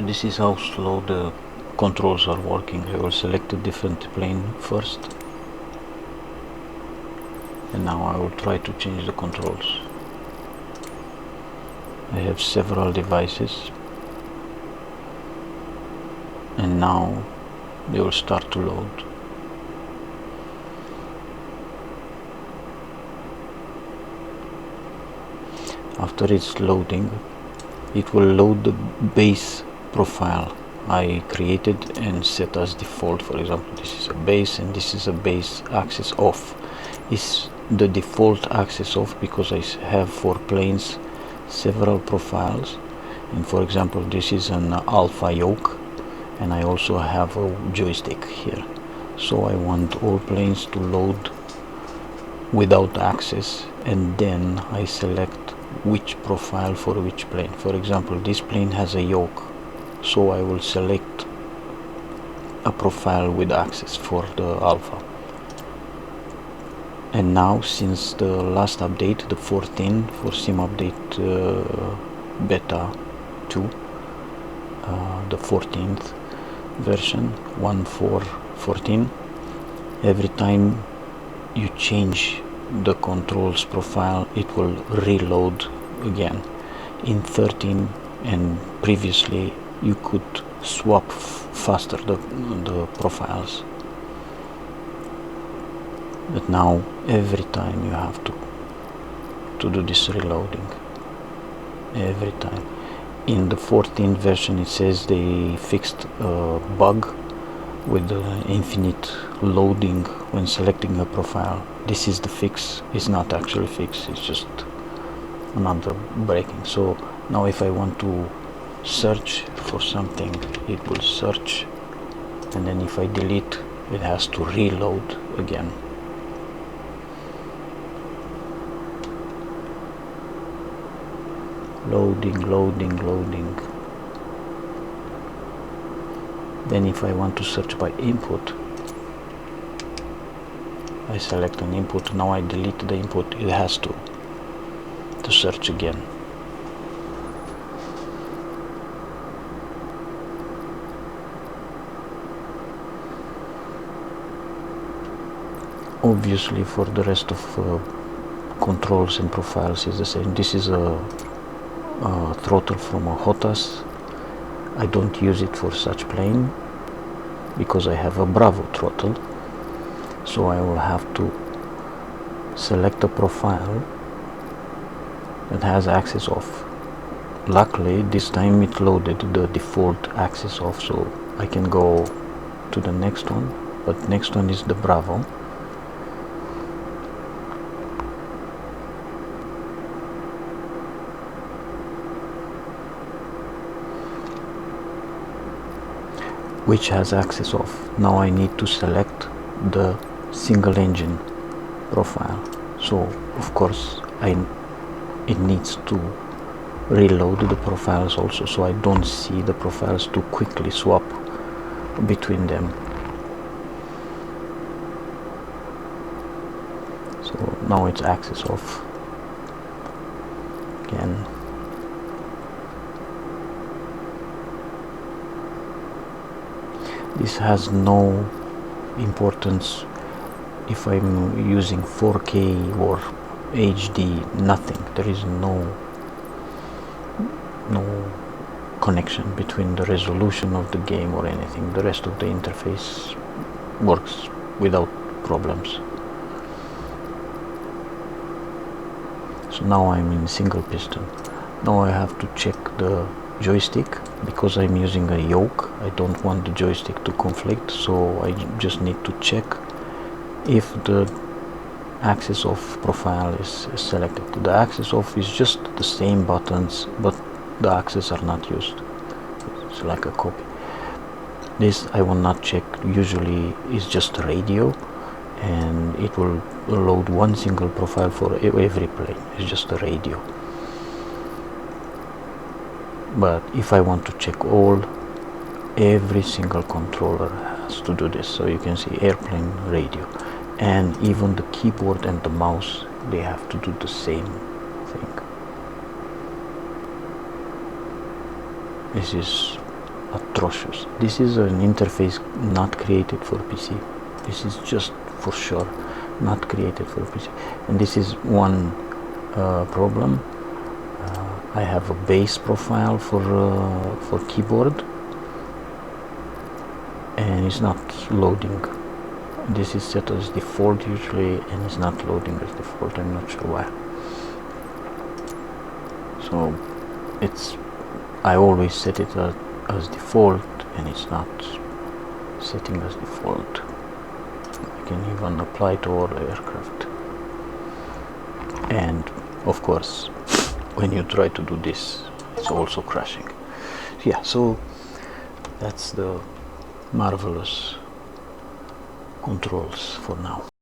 this is how slow the controls are working. I will select a different plane first, and now I will try to change the controls. I have several devices, and now they will start to load. After it's loading, it will load the base profile I created and set as default. For example, this is a base and this is a base axis off. Is the default axis off because I have for planes several profiles, and for example this is an alpha yoke, and I also have a joystick here, so I want all planes to load without access, and then I select which profile for which plane. For example, this plane has a yoke, so I will select a profile with access for the alpha. And now, since the last update, the 14 for sim update beta 2, the 14th version 1.4.14, every time you change the controls profile, it will reload again. In 13 and previously you could swap faster the profiles, but now every time you have to do this reloading every time. In the 14th version it says they fixed a bug with the infinite loading when selecting a profile. This is the fix. It's not actually fixed, it's just another breaking. So now if I want to search for something, it will search, and then if I delete, it has to reload again. Loading, loading, loading. Then if I want to search by input, I select an input. Now I delete the input, it has to search again. Obviously for the rest of controls and profiles is the same. This is a throttle from a HOTAS. I don't use it for such plane because I have a Bravo throttle, so I will have to select a profile that has axis off. Luckily this time it loaded the default axis off, so I can go to the next one, but next one is the Bravo. Which has axis off. Now I need to select the single engine profile, so of course it needs to reload the profiles also, so I don't see the profiles to quickly swap between them. So now it's axis off again. This has no importance if I'm using 4K or HD, nothing. There is no connection between the resolution of the game or anything. The rest of the interface works without problems. So now I'm in single piston. Now I have to check the joystick because I'm using a yoke. I don't want the joystick to conflict, so I just need to check if the axis off profile is selected. The axis off is just the same buttons, but the axes are not used. It's like a copy. This I will not check. Usually it's just radio, and it will load one single profile for every plane. It's just a radio. But if I want to check every single controller has to do this. So you can see airplane, radio, and even the keyboard and the mouse, they have to do the same thing. This is atrocious. This is an interface not created for PC. This is just for sure not created for PC. And this is one problem. I have a base profile for keyboard, and it's not loading. This is set as default usually, and it's not loading as default. I'm not sure why. So I always set it as default, and it's not setting as default. I can even apply to all aircraft. And of course, when you try to do this, it's also crashing. Yeah, so that's the marvelous controls for now.